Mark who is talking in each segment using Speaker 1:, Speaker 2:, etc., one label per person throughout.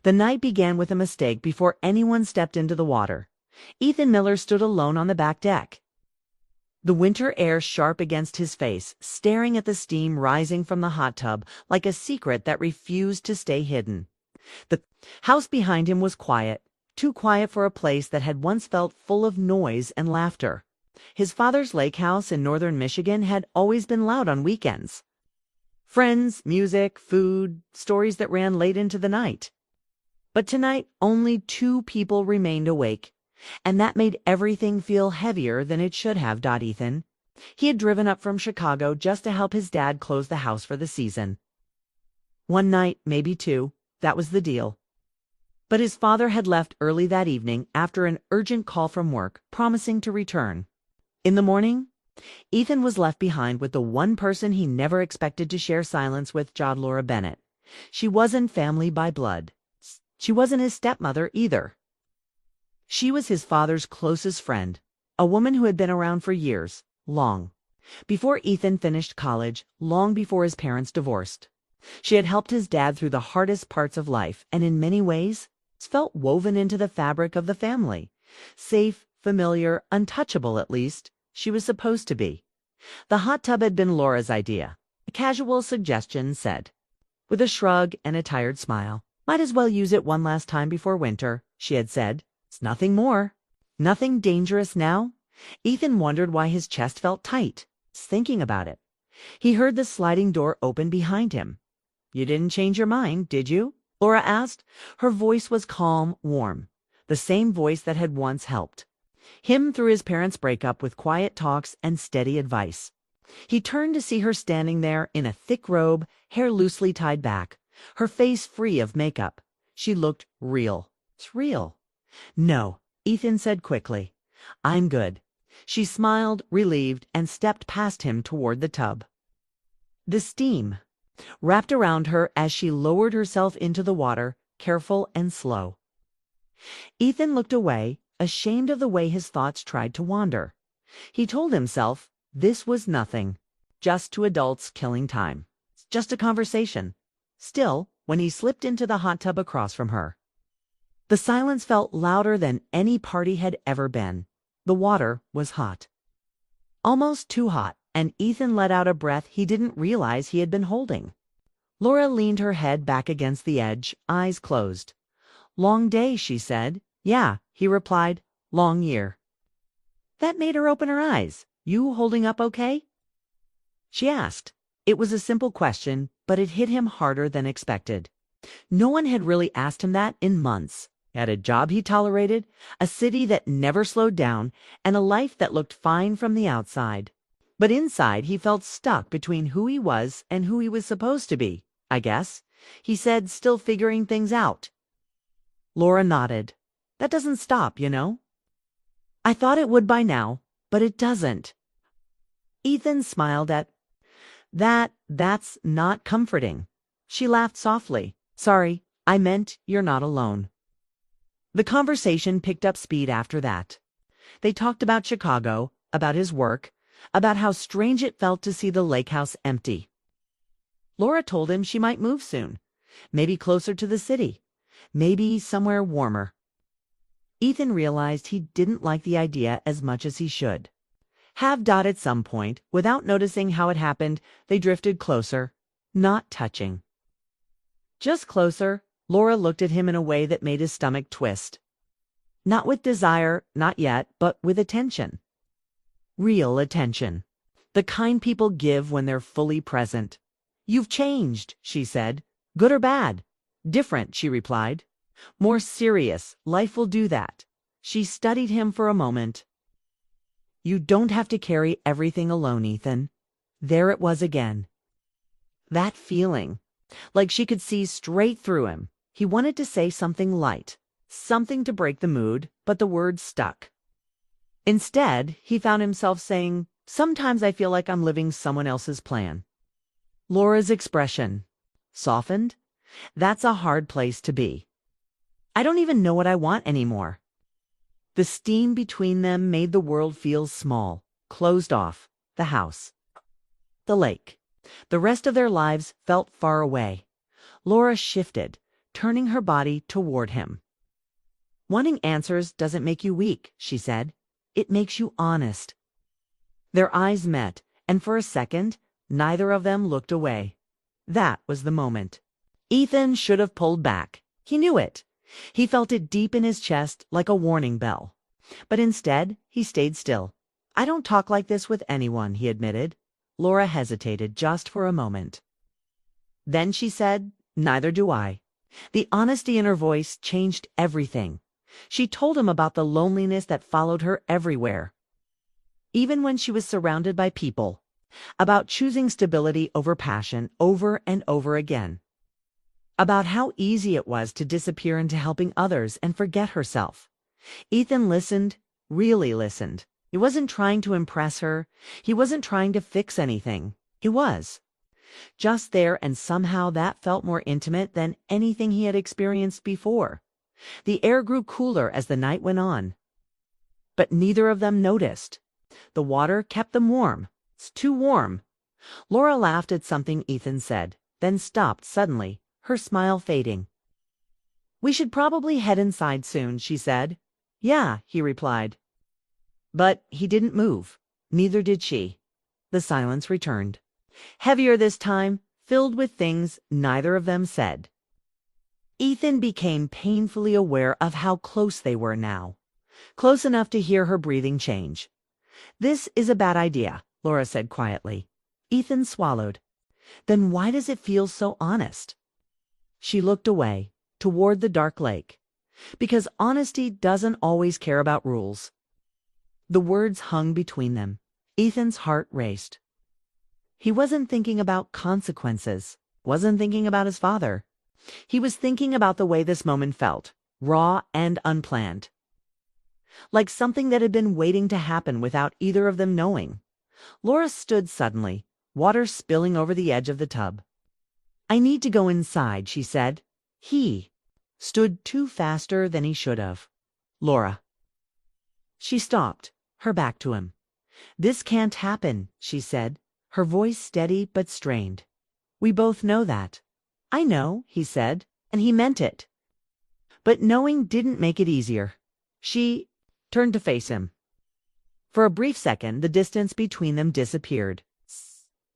Speaker 1: The night began with a mistake before anyone stepped into the water. Ethan Miller stood alone on the back deck, the winter air sharp against his face, staring at the steam rising from the hot tub like a secret that refused to stay hidden. The house behind him was quiet, too quiet for a place that had once felt full of noise and laughter. His father's lake house in northern Michigan had always been loud on weekends. Friends, music, food, stories that ran late into the night. But tonight, only 2 people remained awake, and that made everything feel heavier than it should have. Ethan. He had driven up from Chicago just to help his dad close the house for the season. 1 night, maybe 2, that was the deal. But his father had left early that evening after an urgent call from work, promising to return. In the morning, Ethan was left behind with the one person he never expected to share silence with, Laura Bennett. She wasn't family by blood. She wasn't his stepmother either. She was his father's closest friend, a woman who had been around for years, long before Ethan finished college, long before his parents divorced. She had helped his dad through the hardest parts of life, and in many ways felt woven into the fabric of the family. Safe, familiar, untouchable at least, she was supposed to be. The hot tub had been Laura's idea. A casual suggestion said, with a shrug and a tired smile. Might as well use it one last time before winter, she had said. It's nothing more. Nothing dangerous now. Ethan wondered why his chest felt tight, thinking about it. He heard the sliding door open behind him. You didn't change your mind, did you? Laura asked. Her voice was calm, warm, the same voice that had once helped him through his parents' breakup with quiet talks and steady advice. He turned to see her standing there in a thick robe, hair loosely tied back, her face free of makeup. She looked real. It's real. No, Ethan said quickly. I'm good. She smiled, relieved, and stepped past him toward the tub. The steam wrapped around her as she lowered herself into the water, careful and slow. Ethan looked away, ashamed of the way his thoughts tried to wander. He told himself this was nothing, just 2 adults killing time. Just a conversation. Still, when he slipped into the hot tub across from her, the silence felt louder than any party had ever been. The water was hot. Almost too hot, and Ethan let out a breath he didn't realize he had been holding. Laura leaned her head back against the edge, eyes closed. Long day, she said. Yeah, he replied. Long year. That made her open her eyes. You holding up okay? She asked. It was a simple question, but it hit him harder than expected. No one had really asked him that in months. He had a job he tolerated, a city that never slowed down, and a life that looked fine from the outside. But inside he felt stuck between who he was and who he was supposed to be, I guess. He said, still figuring things out. Laura nodded. That doesn't stop, you know. I thought it would by now, but it doesn't. Ethan smiled at that's not comforting. She laughed softly. Sorry, I meant you're not alone. The conversation picked up speed after that. They talked about Chicago, about his work, about how strange it felt to see the lake house empty. Laura told him she might move soon, maybe closer to the city, maybe somewhere warmer. Ethan realized he didn't like the idea as much as he should. At some point, without noticing how it happened, they drifted closer, not touching. Just closer. Laura looked at him in a way that made his stomach twist. Not with desire, not yet, but with attention. Real attention. The kind people give when they're fully present. You've changed, she said. Good or bad? Different, she replied. More serious. Life will do that. She studied him for a moment. You don't have to carry everything alone, Ethan. There it was again. That feeling. Like she could see straight through him. He wanted to say something light, something to break the mood, but the words stuck. Instead, he found himself saying, sometimes I feel like I'm living someone else's plan. Laura's expression softened. That's a hard place to be. I don't even know what I want anymore. The steam between them made the world feel small, closed off. The house. The lake. The rest of their lives felt far away. Laura shifted, turning her body toward him. "Wanting answers doesn't make you weak," she said. "It makes you honest." Their eyes met, and for a second, neither of them looked away. That was the moment. Ethan should have pulled back. He knew it. He felt it deep in his chest like a warning bell. But instead, he stayed still. "I don't talk like this with anyone," he admitted. Laura hesitated just for a moment. Then she said, "Neither do I." The honesty in her voice changed everything. She told him about the loneliness that followed her everywhere, even when she was surrounded by people, about choosing stability over passion over and over again, about how easy it was to disappear into helping others and forget herself. Ethan listened, really listened. He wasn't trying to impress her. He wasn't trying to fix anything. He was just there, and somehow that felt more intimate than anything he had experienced before. The air grew cooler as the night went on. But neither of them noticed. The water kept them warm. "It's too warm." Laura laughed at something Ethan said, then stopped suddenly, her smile fading. "We should probably head inside soon," she said. "Yeah," he replied. But he didn't move. Neither did she. The silence returned. Heavier this time, filled with things neither of them said. Ethan became painfully aware of how close they were now. Close enough to hear her breathing change. "This is a bad idea," Laura said quietly. Ethan swallowed. "Then why does it feel so honest?" She looked away, toward the dark lake. "Because honesty doesn't always care about rules." The words hung between them. Ethan's heart raced. He wasn't thinking about consequences, wasn't thinking about his father. He was thinking about the way this moment felt, raw and unplanned. Like something that had been waiting to happen without either of them knowing. Laura stood suddenly, water spilling over the edge of the tub. "I need to go inside," she said. He stood too faster than he should have. "Laura." She stopped, her back to him. "This can't happen," she said, her voice steady but strained. "We both know that." "I know," he said, and he meant it. But knowing didn't make it easier. She turned to face him. For a brief second, the distance between them disappeared.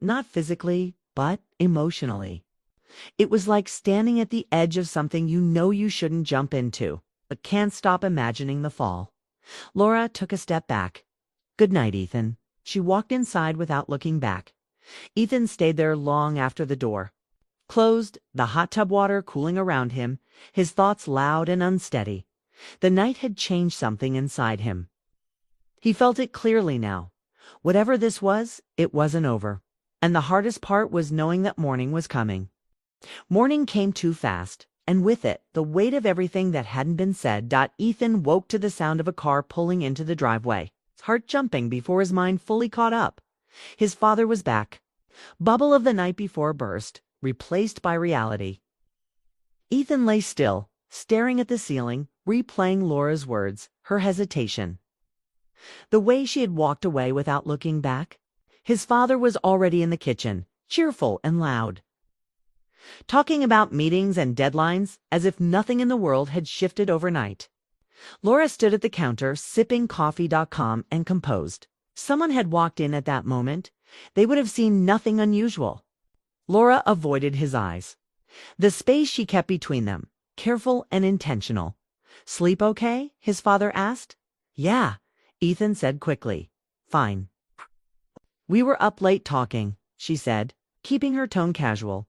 Speaker 1: Not physically, but emotionally. It was like standing at the edge of something you know you shouldn't jump into, but can't stop imagining the fall. Laura took a step back. "Good night, Ethan." She walked inside without looking back. Ethan stayed there long after the door closed, the hot tub water cooling around him, his thoughts loud and unsteady. The night had changed something inside him. He felt it clearly now. Whatever this was, it wasn't over. And the hardest part was knowing that morning was coming. Morning came too fast, and with it, the weight of everything that hadn't been said. Ethan woke to the sound of a car pulling into the driveway, his heart jumping before his mind fully caught up. His father was back. Bubble of the night before burst, replaced by reality. Ethan lay still, staring at the ceiling, replaying Laura's words, her hesitation. The way she had walked away without looking back. His father was already in the kitchen, cheerful and loud, talking about meetings and deadlines as if nothing in the world had shifted overnight. Laura stood at the counter, sipping coffee.com and composed. Someone had walked in at that moment. They would have seen nothing unusual. Laura avoided his eyes. The space she kept between them, careful and intentional. "Sleep okay?" his father asked. "Yeah," Ethan said quickly. "Fine." "We were up late talking," she said, keeping her tone casual.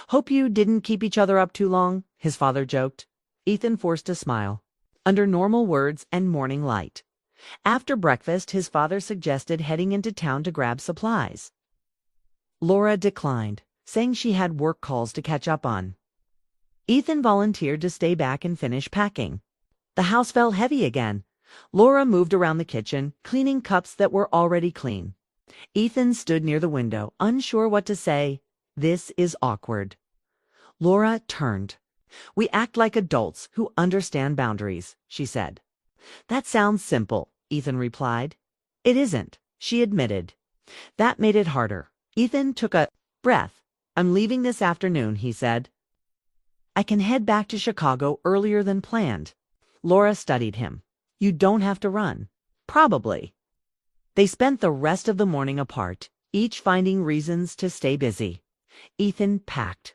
Speaker 1: "Hope you didn't keep each other up too long," his father joked. Ethan forced a smile. Under normal words and morning light. After breakfast, his father suggested heading into town to grab supplies. Laura declined, saying she had work calls to catch up on. Ethan volunteered to stay back and finish packing. The house felt heavy again. Laura moved around the kitchen, cleaning cups that were already clean. Ethan stood near the window, unsure what to say. "This is awkward." Laura turned. "We act like adults who understand boundaries," she said. "That sounds simple," Ethan replied. "It isn't," she admitted. That made it harder. Ethan took a breath. "I'm leaving this afternoon," he said. I can head back to Chicago earlier than planned. Laura studied him. You don't have to run. Probably. They spent the rest of the morning apart, each finding reasons to stay busy. Ethan packed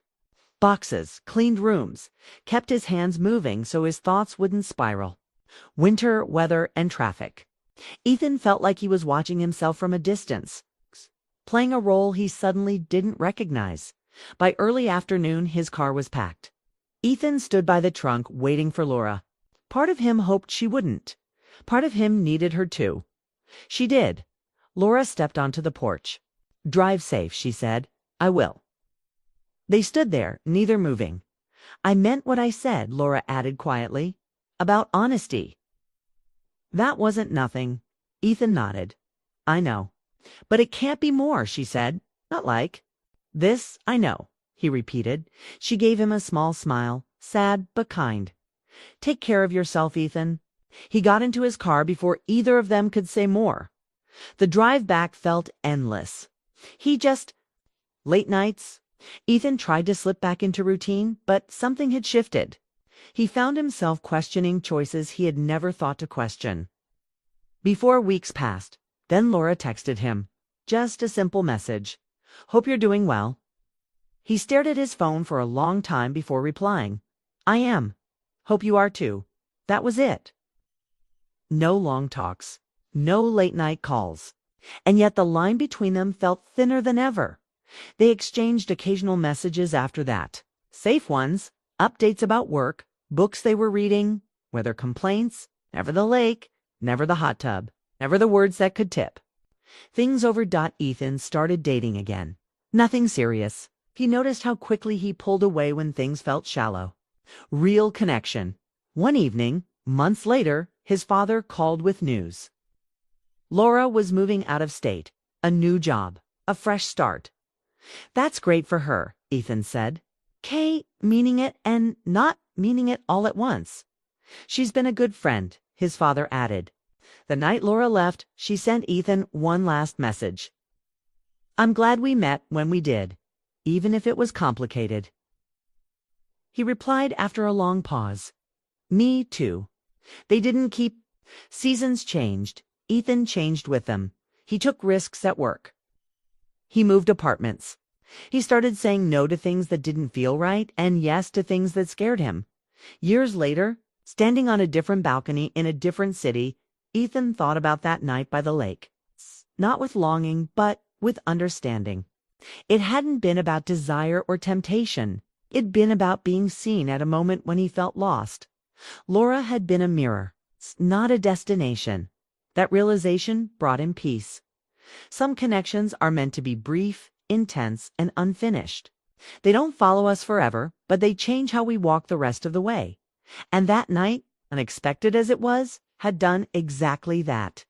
Speaker 1: boxes, cleaned rooms, kept his hands moving so his thoughts wouldn't spiral. Winter, weather, and traffic. Ethan felt like he was watching himself from a distance, playing a role he suddenly didn't recognize. By early afternoon, his car was packed. Ethan stood by the trunk waiting for Laura. Part of him hoped she wouldn't. Part of him needed her too. She did. Laura stepped onto the porch. "Drive safe," she said. "I will." They stood there, neither moving. "I meant what I said," Laura added quietly. "About honesty." "That wasn't nothing." Ethan nodded. "I know. But it can't be more," she said. "Not like." "This, I know," he repeated. She gave him a small smile, sad but kind. "Take care of yourself, Ethan." He got into his car before either of them could say more. The drive back felt endless. Late nights. Ethan tried to slip back into routine, but something had shifted. He found himself questioning choices he had never thought to question. Before weeks passed, then Laura texted him. Just a simple message. "Hope you're doing well." He stared at his phone for a long time before replying. "I am. Hope you are too." That was it. No long talks. No late-night calls. And yet the line between them felt thinner than ever. They exchanged occasional messages after that. Safe ones, updates about work, books they were reading, weather complaints, never the lake, never the hot tub, never the words that could tip. Things over. Ethan started dating again. Nothing serious. He noticed how quickly he pulled away when things felt shallow. Real connection. One evening, months later, his father called with news. Laura was moving out of state. A new job. A fresh start. "That's great for her," Ethan said. Kay meaning it and not meaning it all at once. "She's been a good friend," his father added. The night Laura left, she sent Ethan one last message. "I'm glad we met when we did, even if it was complicated." He replied after a long pause. "Me too." They didn't keep. Seasons changed. Ethan changed with them. He took risks at work. He moved apartments. He started saying no to things that didn't feel right and yes to things that scared him. Years later, standing on a different balcony in a different city, Ethan thought about that night by the lake. Not with longing, but with understanding. It hadn't been about desire or temptation. It'd been about being seen at a moment when he felt lost. Laura had been a mirror, not a destination. That realization brought him peace. Some connections are meant to be brief, intense, and unfinished. They don't follow us forever, but they change how we walk the rest of the way. And that night, unexpected as it was, had done exactly that.